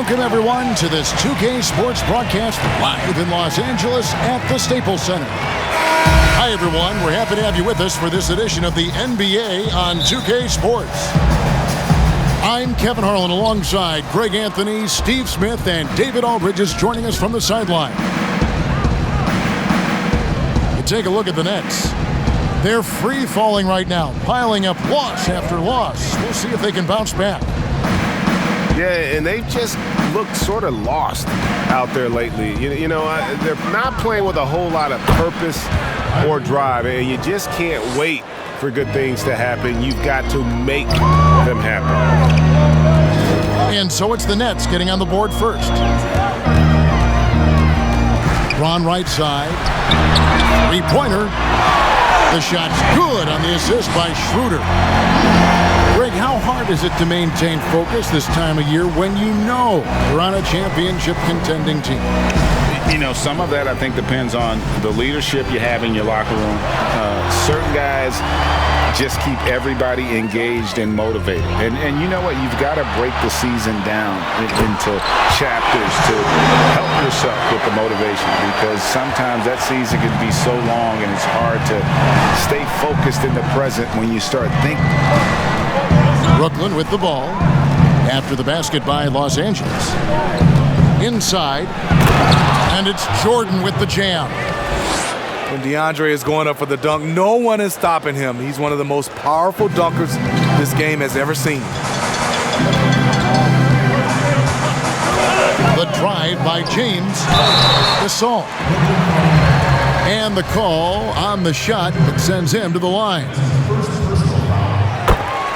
Welcome, everyone, to this 2K Sports broadcast live in Los Angeles at the Staples Center. Hi, everyone. We're happy to have you with us for this edition of the NBA on 2K Sports. I'm Kevin Harlan alongside Greg Anthony, Steve Smith, and David Aldridge is joining us from the sideline. You take a look at the Nets. They're free-falling right now, piling up loss after loss. We'll see if they can bounce back. Yeah, and they've just looked sort of lost out there lately. You know, they're not playing with a whole lot of purpose or drive, and you just can't wait for good things to happen. You've got to make them happen. And so it's the Nets getting on the board first. Ron right side. Three-pointer. The shot's good on the assist by Schroeder. Greg, how hard is it to maintain focus this time of year when you know you're on a championship contending team? You know, some of that I think depends on the leadership you have in your locker room. Certain guys just keep everybody engaged and motivated. And you know what? You've got to break the season down into chapters to help yourself with the motivation, because sometimes that season can be so long and it's hard to stay focused in the present when you start thinking. Brooklyn with the ball after the basket by Los Angeles. Inside, and it's Jordan with the jam. When DeAndre is going up for the dunk, no one is stopping him. He's one of the most powerful dunkers this game has ever seen. The drive by James. Gasol. And the call on the shot that sends him to the line.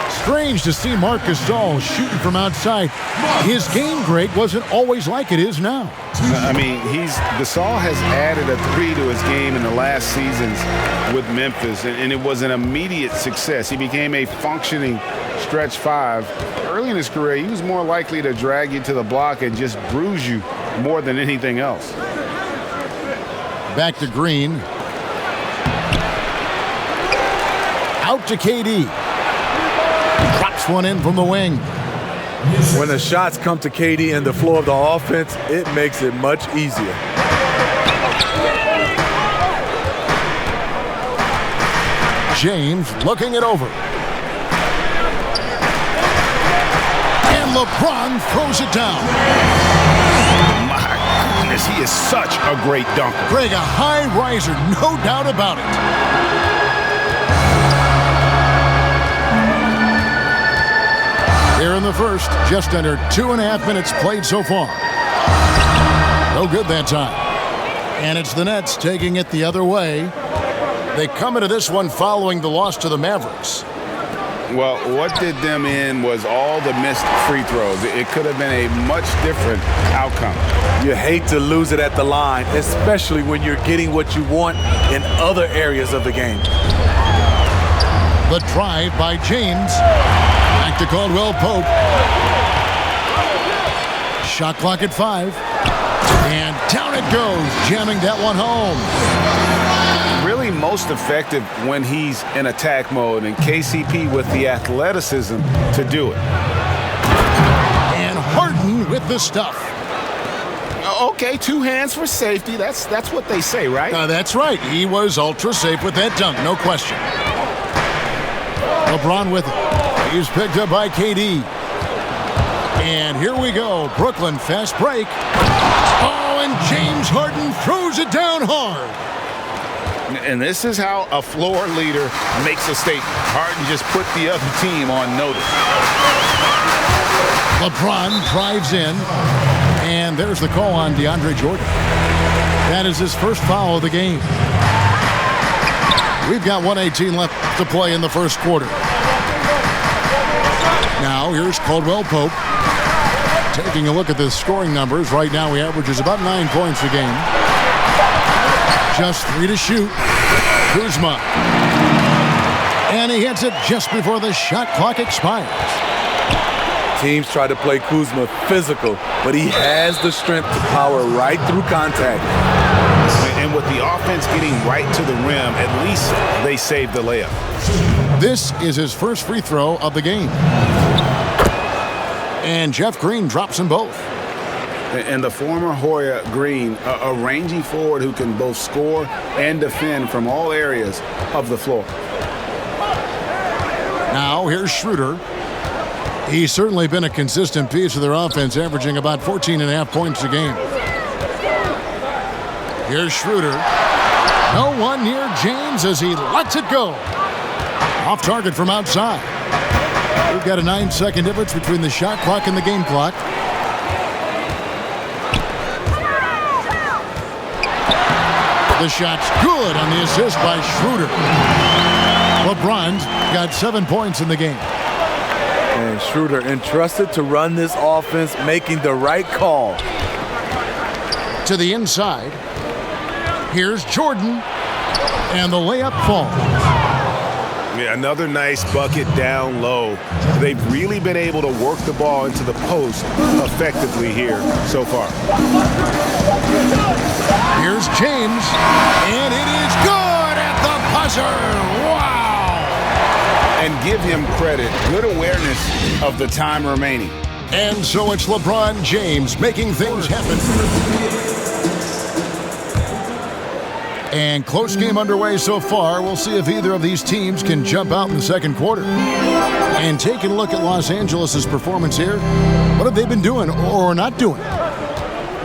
Strange to see Marc Gasol shooting from outside. His game, Greg, wasn't always like it is now. I mean, Gasol has added a three to his game in the last seasons with Memphis, and it was an immediate success. He became a functioning stretch five. Early in his career, he was more likely to drag you to the block and just bruise you more than anything else. Back to Green. Out to KD. Drops one in from the wing. When the shots come to KD and the flow of the offense, it makes it much easier. James looking it over. And LeBron throws it down. My goodness, he is such a great dunker. Greg, a high riser, no doubt about it. Here in the first, just under 2.5 minutes played so far. No good that time. And it's the Nets taking it the other way. They come into this one following the loss to the Mavericks. Well, what did them in was all the missed free throws. It could have been a much different outcome. You hate to lose it at the line, especially when you're getting what you want in other areas of the game. The drive by James. Back to Caldwell Pope. Shot clock at 5. And down it goes, jamming that one home. Really most effective when he's in attack mode, and KCP with the athleticism to do it. And Harden with the stuff. Okay, 2 hands for safety. That's what they say, right? That's right. He was ultra safe with that dunk, no question. LeBron with it. He's picked up by KD. And here we go. Brooklyn fast break. Oh, and James Harden throws it down hard. And this is how a floor leader makes a statement. Harden just put the other team on notice. LeBron drives in. And there's the call on DeAndre Jordan. That is his first foul of the game. We've got 1:18 left to play in the first quarter. Now here's Caldwell Pope. Taking a look at the scoring numbers. Right now he averages about 9 points a game. Just 3 to shoot. Kuzma. And he hits it just before the shot clock expires. Teams try to play Kuzma physical, but he has the strength to power right through contact. And with the offense getting right to the rim, at least they saved the layup. This is his first free throw of the game. And Jeff Green drops them both. And the former Hoya Green, a rangy forward who can both score and defend from all areas of the floor. Now here's Schroeder. He's certainly been a consistent piece of their offense, averaging about 14.5 points a game. Here's Schroeder. No one near James as he lets it go. Off target from outside. We've got a 9-second difference between the shot clock and the game clock. The shot's good on the assist by Schroeder. LeBron's got 7 points in the game. And Schroeder entrusted to run this offense, making the right call. To the inside. Here's Jordan. And the layup falls. Yeah, another nice bucket down low. They've really been able to work the ball into the post effectively here so far. Here's James. And it is good at the buzzer. Wow. And give him credit. Good awareness of the time remaining. And so it's LeBron James making things happen. And close game underway so far. We'll see if either of these teams can jump out in the second quarter. And taking a look at Los Angeles' performance here, what have they been doing or not doing?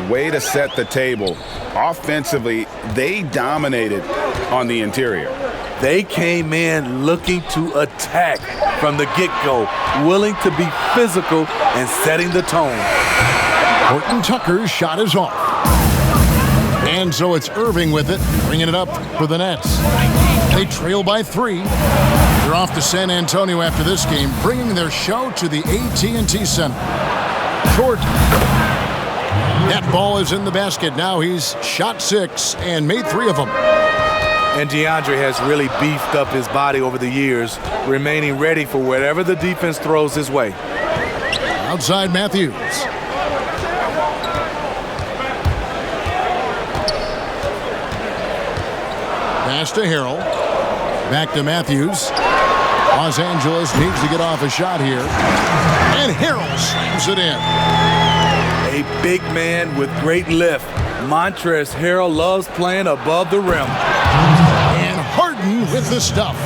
Way to set the table. Offensively, they dominated on the interior. They came in looking to attack from the get-go, willing to be physical and setting the tone. Horton Tucker's shot is off. And so it's Irving with it, bringing it up for the Nets. They trail by 3. They're off to San Antonio after this game, bringing their show to the AT&T Center. Jordan. That ball is in the basket. Now he's shot 6 and made 3 of them. And DeAndre has really beefed up his body over the years, remaining ready for whatever the defense throws his way. Outside Matthews. Pass to Harrell. Back to Matthews. Los Angeles needs to get off a shot here. And Harrell slams it in. A big man with great lift. Montrezl Harrell loves playing above the rim. And Harden with the stuff.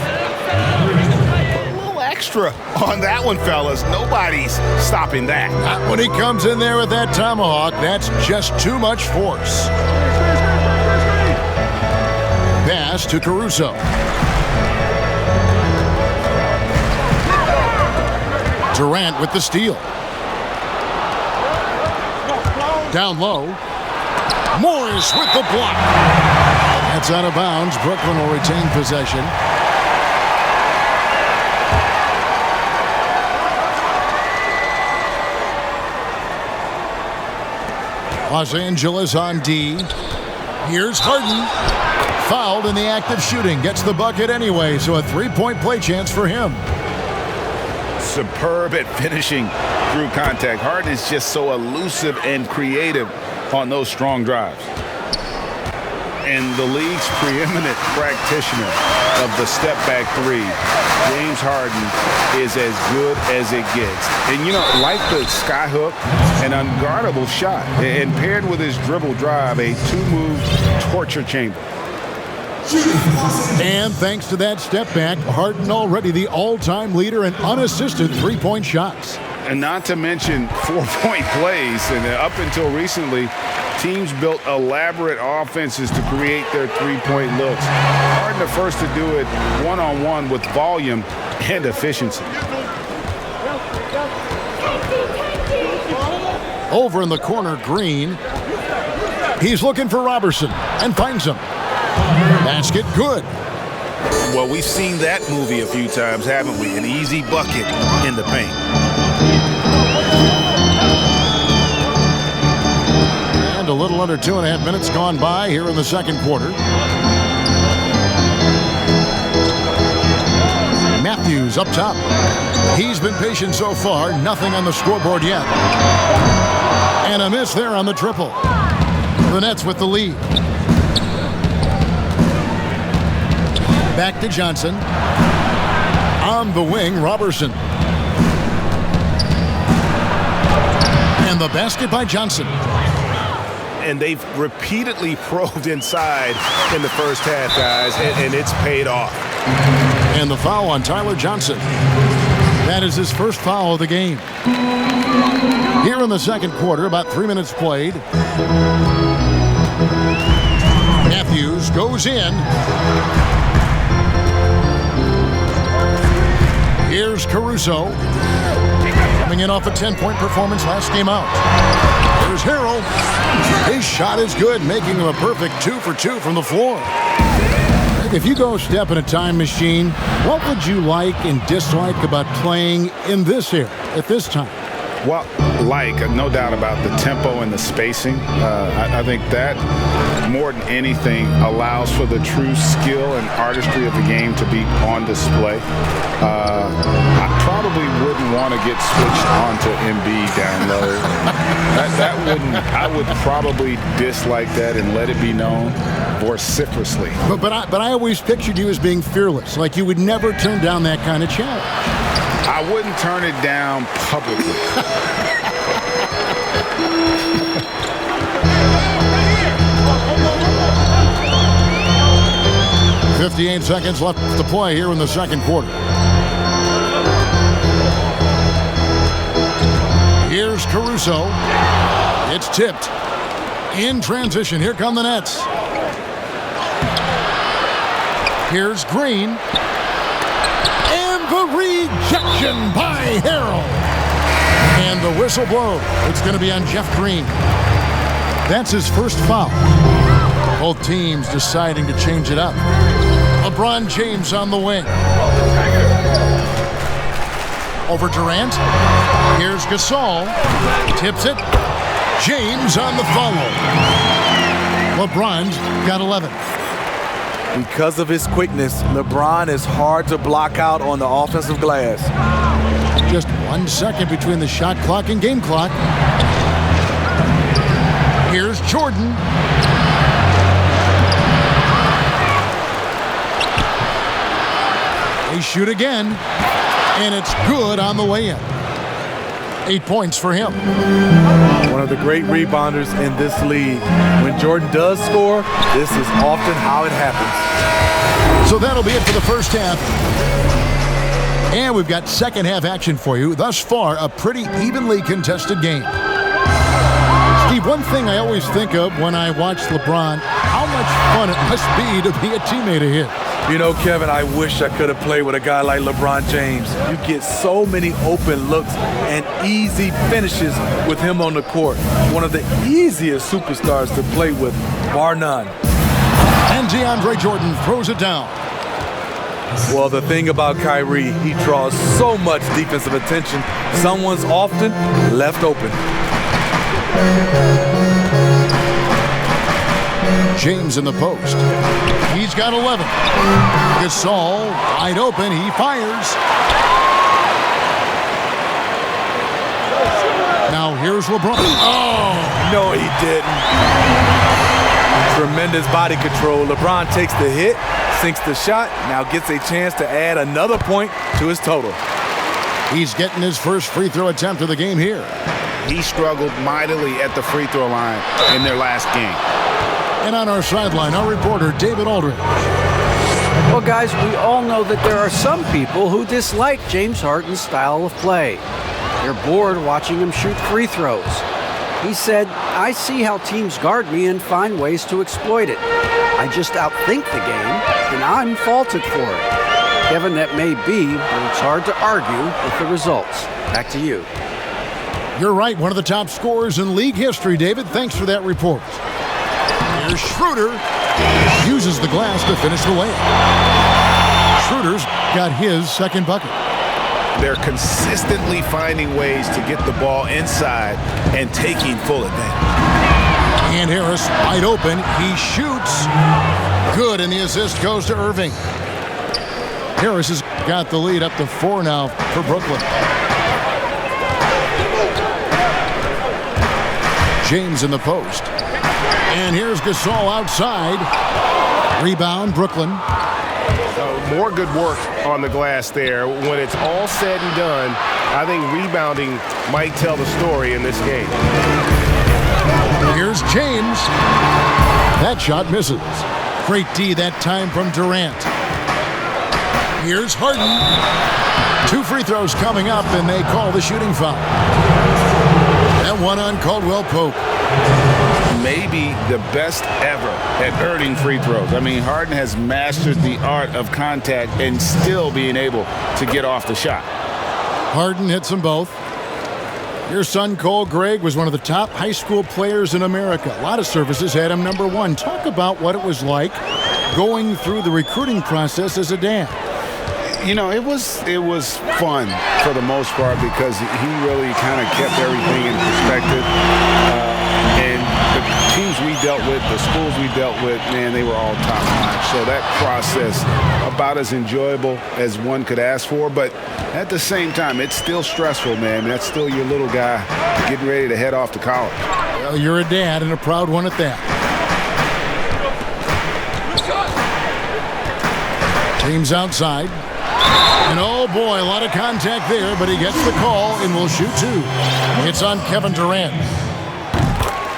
A little extra on that one, fellas. Nobody's stopping that. Not when he comes in there with that tomahawk. That's just too much force. Pass to Caruso. Durant with the steal. Down low. Morris with the block. That's out of bounds. Brooklyn will retain possession. Los Angeles on D. Here's Harden. Fouled in the act of shooting. Gets the bucket anyway, so a 3-point play chance for him. Superb at finishing through contact. Harden is just so elusive and creative on those strong drives. And the league's preeminent practitioner of the step-back 3, James Harden, is as good as it gets. And, you know, like the skyhook, an unguardable shot. And paired with his dribble drive, a 2-move torture chamber. And thanks to that step back, Harden already the all-time leader in unassisted 3-point shots. And not to mention 4-point plays. And up until recently, teams built elaborate offenses to create their 3-point looks. Harden the first to do it one-on-one with volume and efficiency. Over in the corner, Green. He's looking for Robertson and finds him. Basket good. Well, we've seen that movie a few times, haven't we? An easy bucket in the paint. And a little under 2.5 minutes gone by here in the second quarter. Matthews up top. He's been patient so far. Nothing on the scoreboard yet. And a miss there on the triple. The Nets with the lead. Back to Johnson. On the wing, Robertson. And the basket by Johnson. and they've repeatedly probed inside in the first half, guys, and it's paid off. And the foul on Tyler Johnson. That is his first foul of the game. Here in the second quarter, about 3 minutes played. Matthews goes in. Here's Caruso. Coming in off a 10-point performance last game out. Here's Harrell. His shot is good, making him a perfect 2 for 2 from the floor. If you go step in a time machine, what would you like and dislike about playing in this era at this time? Well, no doubt about the tempo and the spacing. I think that, more than anything, allows for the true skill and artistry of the game to be on display. I probably wouldn't want to get switched onto Embiid down low. I would probably dislike that and let it be known vociferously. But I always pictured you as being fearless, like you would never turn down that kind of challenge. I wouldn't turn it down publicly. 58 seconds left to play here in the second quarter. Here's Caruso. It's tipped. In transition, here come the Nets. Here's Green. And the rejection by Harrell. And the whistle blows. It's going to be on Jeff Green. That's his first foul. Both teams deciding to change it up. LeBron James on the wing. Over Durant. Here's Gasol. Tips it. James on the follow. LeBron's got 11. Because of his quickness, LeBron is hard to block out on the offensive glass. Just 1 second between the shot clock and game clock. Here's Jordan. They shoot again, and it's good on the way in. 8 points for him. One of the great rebounders in this league. When Jordan does score, this is often how it happens. So that'll be it for the first half. And we've got second half action for you. Thus far, a pretty evenly contested game. Steve, one thing I always think of when I watch LeBron, how much fun it must be to be a teammate of his. You know, Kevin, I wish I could have played with a guy like LeBron James. You get so many open looks and easy finishes with him on the court. One of the easiest superstars to play with, bar none. And DeAndre Jordan throws it down. Well, the thing about Kyrie, he draws so much defensive attention. Someone's often left open. James in the post. He's got 11. Gasol wide open. He fires. Now here's LeBron. Oh! No, he didn't. Tremendous body control. LeBron takes the hit, sinks the shot, now gets a chance to add another point to his total. He's getting his first free throw attempt of the game here. He struggled mightily at the free throw line in their last game. And on our sideline, our reporter, David Aldridge. Well, guys, we all know that there are some people who dislike James Harden's style of play. They're bored watching him shoot free throws. He said, "I see how teams guard me and find ways to exploit it. I just outthink the game, and I'm faulted for it." Kevin, that may be, but it's hard to argue with the results. Back to you. You're right, one of the top scorers in league history, David. Thanks for that report. Here's Schroeder. Uses the glass to finish the layup. Schroeder's got his second bucket. They're consistently finding ways to get the ball inside and taking full advantage. And Harris wide open. He shoots. Good, and the assist goes to Irving. Harris has got the lead up to 4 now for Brooklyn. James in the post. And here's Gasol outside. Rebound, Brooklyn. More good work on the glass there. When it's all said and done, I think rebounding might tell the story in this game. Here's James. That shot misses. Great D that time from Durant. Here's Harden. 2 free throws coming up, and they call the shooting foul. And one on Caldwell Pope. Maybe the best ever at earning free throws. I mean, Harden has mastered the art of contact and still being able to get off the shot. Harden hits them both. Your son, Cole Gregg, was one of the top high school players in America. A lot of services had him number 1. Talk about what it was like going through the recruiting process as a dad. You know, it was fun for the most part because he really kind of kept everything in perspective. And the teams we dealt with, the schools we dealt with, man, they were all top-notch. So that process, about as enjoyable as one could ask for. But at the same time, it's still stressful, man. That's still your little guy getting ready to head off to college. Well, you're a dad and a proud one at that. James outside. And oh boy, a lot of contact there, but he gets the call and will shoot 2. It's on Kevin Durant.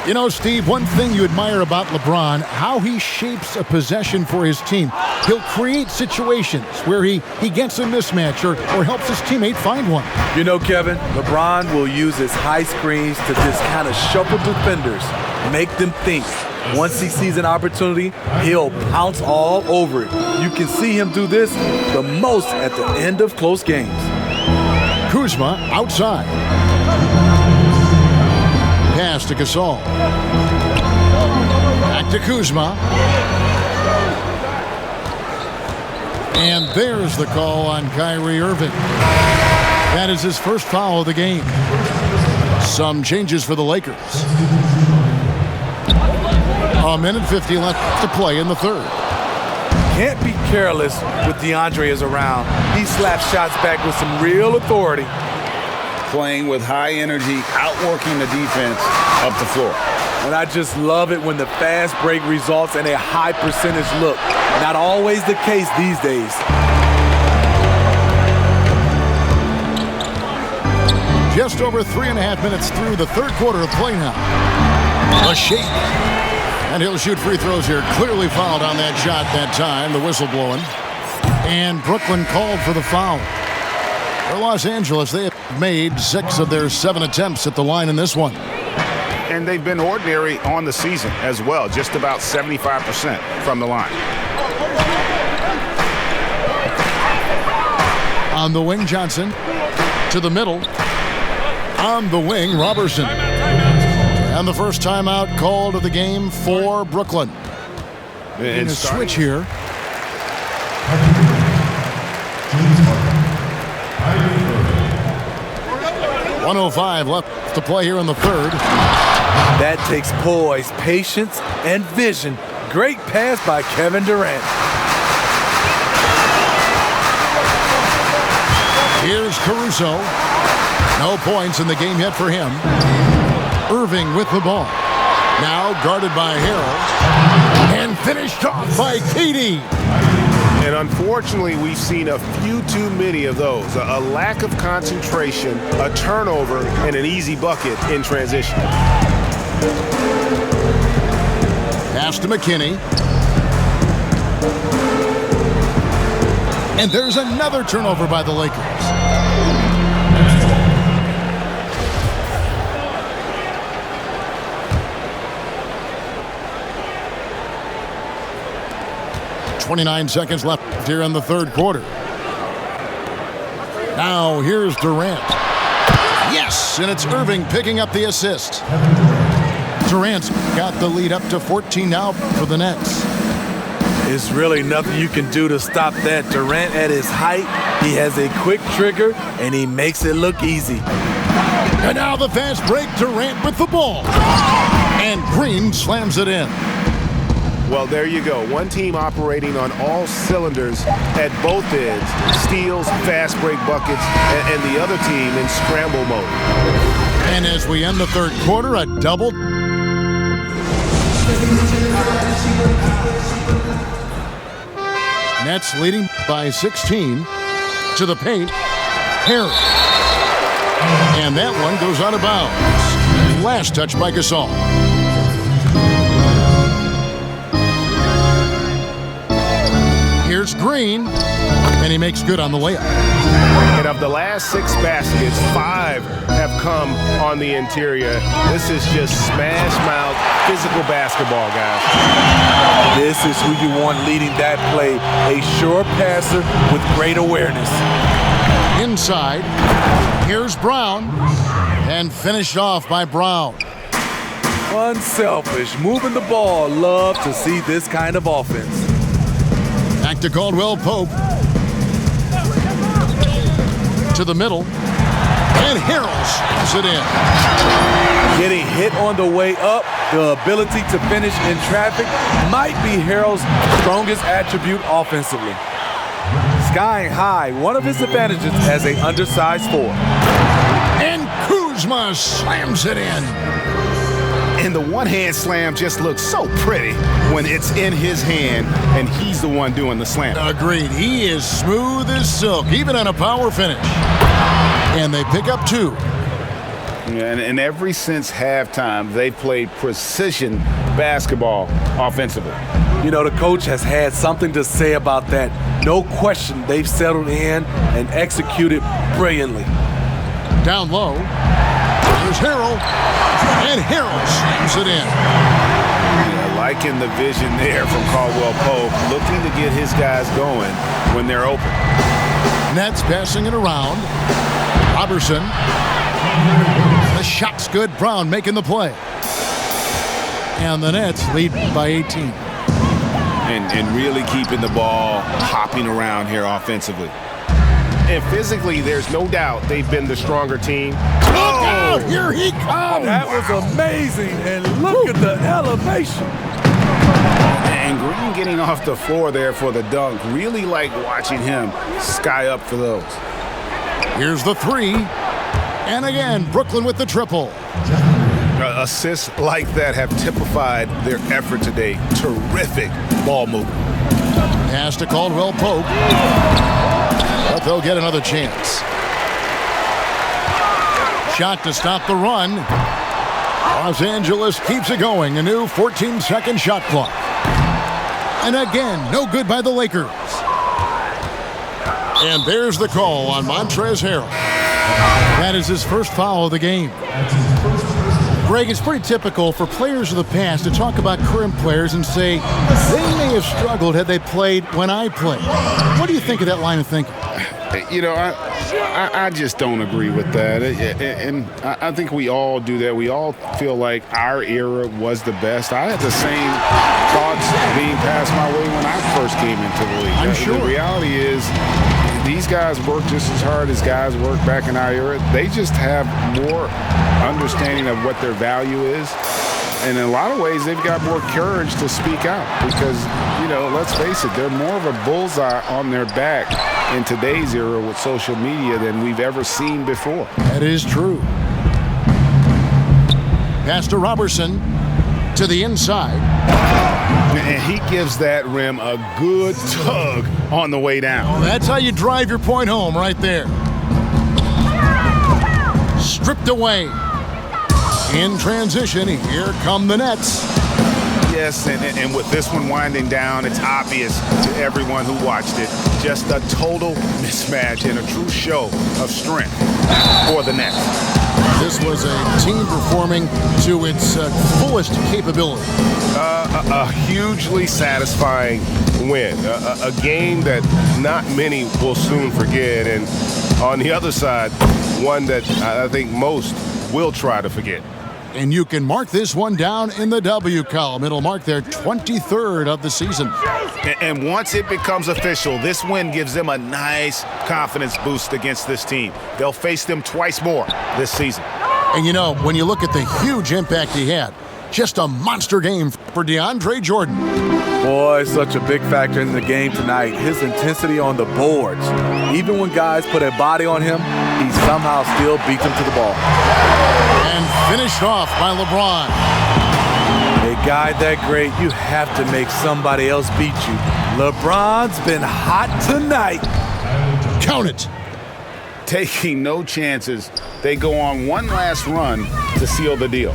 You know, Steve, one thing you admire about LeBron, how he shapes a possession for his team. He'll create situations where he gets a mismatch or helps his teammate find one. You know, Kevin, LeBron will use his high screens to just kind of shuffle defenders, make them think. Once he sees an opportunity, he'll pounce all over it. You can see him do this the most at the end of close games. Kuzma outside. Pass to Gasol. Back to Kuzma. And there's the call on Kyrie Irving. That is his first foul of the game. Some changes for the Lakers. 1:50 left to play in the third. Can't be careless with DeAndre is around. He slaps shots back with some real authority. Playing with high energy, outworking the defense up the floor. And I just love it when the fast break results in a high percentage look. Not always the case these days. Just over 3.5 minutes through the third quarter of play now. A shake. And he'll shoot free throws here. Clearly fouled on that shot that time. The whistle blowing. And Brooklyn called for the foul. For Los Angeles, they have made 6 of their 7 attempts at the line in this one. And they've been ordinary on the season as well. Just about 75% from the line. On the wing, Johnson. To the middle. On the wing, Robertson. And the first timeout called of the game for Brooklyn. And a switch here. 1:05 left to play here in the third. That takes poise, patience, and vision. Great pass by Kevin Durant. Here's Caruso. No points in the game yet for him. Irving with the ball. Now guarded by Harrell. And finished off by KD. And unfortunately, we've seen a few too many of those. A lack of concentration, a turnover, and an easy bucket in transition. Pass to McKinney. And there's another turnover by the Lakers. .29 seconds left here in the third quarter. Now here's Durant. Yes, and it's Irving picking up the assist. Durant's got the lead up to 14 now for the Nets. There's really nothing you can do to stop that. Durant at his height, he has a quick trigger, and he makes it look easy. And now the fast break, Durant with the ball. And Green slams it in. Well, there you go. One team operating on all cylinders at both ends. Steals, fast break buckets, and the other team in scramble mode. And as we end the third quarter, a double. Nets leading by 16 to the paint. Harry. And that one goes out of bounds. Last touch by Gasol. Here's Green, and he makes good on the layup. And of the last 6 baskets, 5 have come on the interior. This is just smash mouth physical basketball, guys. This is who you want leading that play. A sure passer with great awareness. Inside, here's Brown, and finished off by Brown. Unselfish, moving the ball. Love to see this kind of offense. Back to Caldwell Pope. To the middle. And Harrell slams it in. Getting hit on the way up, the ability to finish in traffic might be Harrell's strongest attribute offensively. Skying high, one of his advantages as an undersized 4. And Kuzma slams it in. And the one-hand slam just looks so pretty when it's in his hand and he's the one doing the slam. Agreed. He is smooth as silk, even on a power finish. And they pick up 2. And ever since halftime, they played precision basketball offensively. You know, the coach has had something to say about that. No question, they've settled in and executed brilliantly. Down low. There's Harrell. And Harrell slams it in. Yeah, liking the vision there from Caldwell Pope, looking to get his guys going when they're open. Nets passing it around. Robertson. The shot's good. Brown making the play. And the Nets lead by 18. And really keeping the ball hopping around here offensively. And physically, there's no doubt they've been the stronger team. Look out! Here he comes! That was amazing, and look at the elevation. And Green getting off the floor there for the dunk. Really like watching him sky up for those. Here's the 3. And again, Brooklyn with the triple. Assists like that have typified their effort today. Terrific ball movement. Pass to Caldwell Pope. But they'll get another chance. Shot to stop the run. Los Angeles keeps it going. A new 14-second shot clock. And again, no good by the Lakers. And there's the call on Montrezl Harrell. That is his first foul of the game. Greg, it's pretty typical for players of the past to talk about current players and say they may have struggled had they played when I played. What do you think of that line of thinking? You know, I just don't agree with that. And I think we all do that. We all feel like our era was the best. I had the same thoughts being passed my way when I first came into the league. I'm sure. The reality is these guys work just as hard as guys worked back in our era. They just have more understanding of what their value is. And in a lot of ways, they've got more courage to speak out because, you know, let's face it, they're more of a bullseye on their back in today's era with social media than we've ever seen before. That is true. Pass to Robertson to the inside. And he gives that rim a good tug on the way down. That's how you drive your point home right there. Stripped away. In transition, here come the Nets. Yes, and with this one winding down, it's obvious to everyone who watched it. Just a total mismatch and a true show of strength for the Nets. This was a team performing to its fullest capability. A hugely satisfying win. A game that not many will soon forget. And on the other side, one that I think most will try to forget. And you can mark this one down in the W column. It'll mark their 23rd of the season. And once it becomes official, this win gives them a nice confidence boost against this team. They'll face them twice more this season. And you know, when you look at the huge impact he had, just a monster game for DeAndre Jordan. Boy, such a big factor in the game tonight. His intensity on the boards. Even when guys put a body on him, he somehow still beats them to the ball. And finished off by LeBron. A guy that great, you have to make somebody else beat you. LeBron's been hot tonight. Count it. taking no chances. They go on one last run to seal the deal.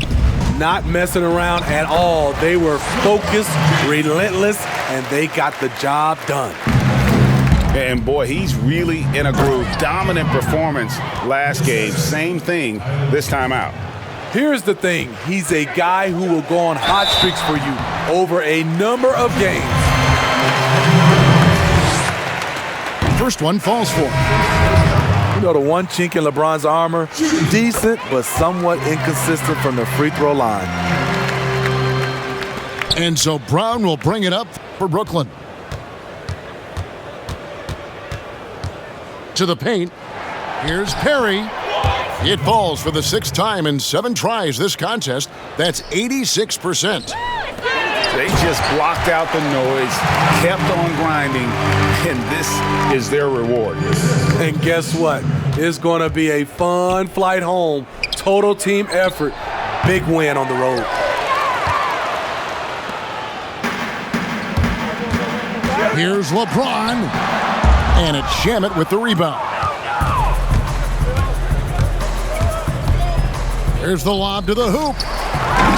Not messing around at all. They were focused, relentless, and they got the job done. And boy, he's really in a groove. Dominant performance last game. Same thing this time out. Here's the thing. He's a guy who will go on hot streaks for you over a number of games. First one falls for him. You know, the one chink in LeBron's armor, decent but somewhat inconsistent from the free throw line. And so Brown will bring it up for Brooklyn. To the paint. Here's Perry. It falls for the 6th time in 7 tries this contest. That's 86%. They just blocked out the noise, kept on grinding, and this is their reward. And guess what? It's going to be a fun flight home. Total team effort. Big win on the road. Here's LeBron. And it's Shamet with the rebound. Here's the lob to the hoop.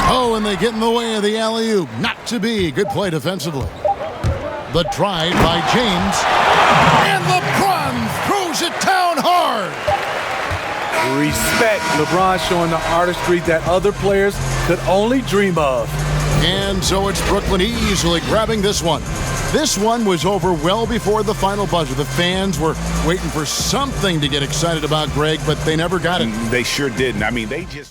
Oh, and they get in the way of the alley-oop. Not to be. Good play defensively. The drive by James. And LeBron throws it down hard. Respect. LeBron showing the artistry that other players could only dream of. And so it's Brooklyn easily grabbing this one. This one was over well before the final buzzer. The fans were waiting for something to get excited about, Greg, but they never got it. They sure didn't. I mean, they just...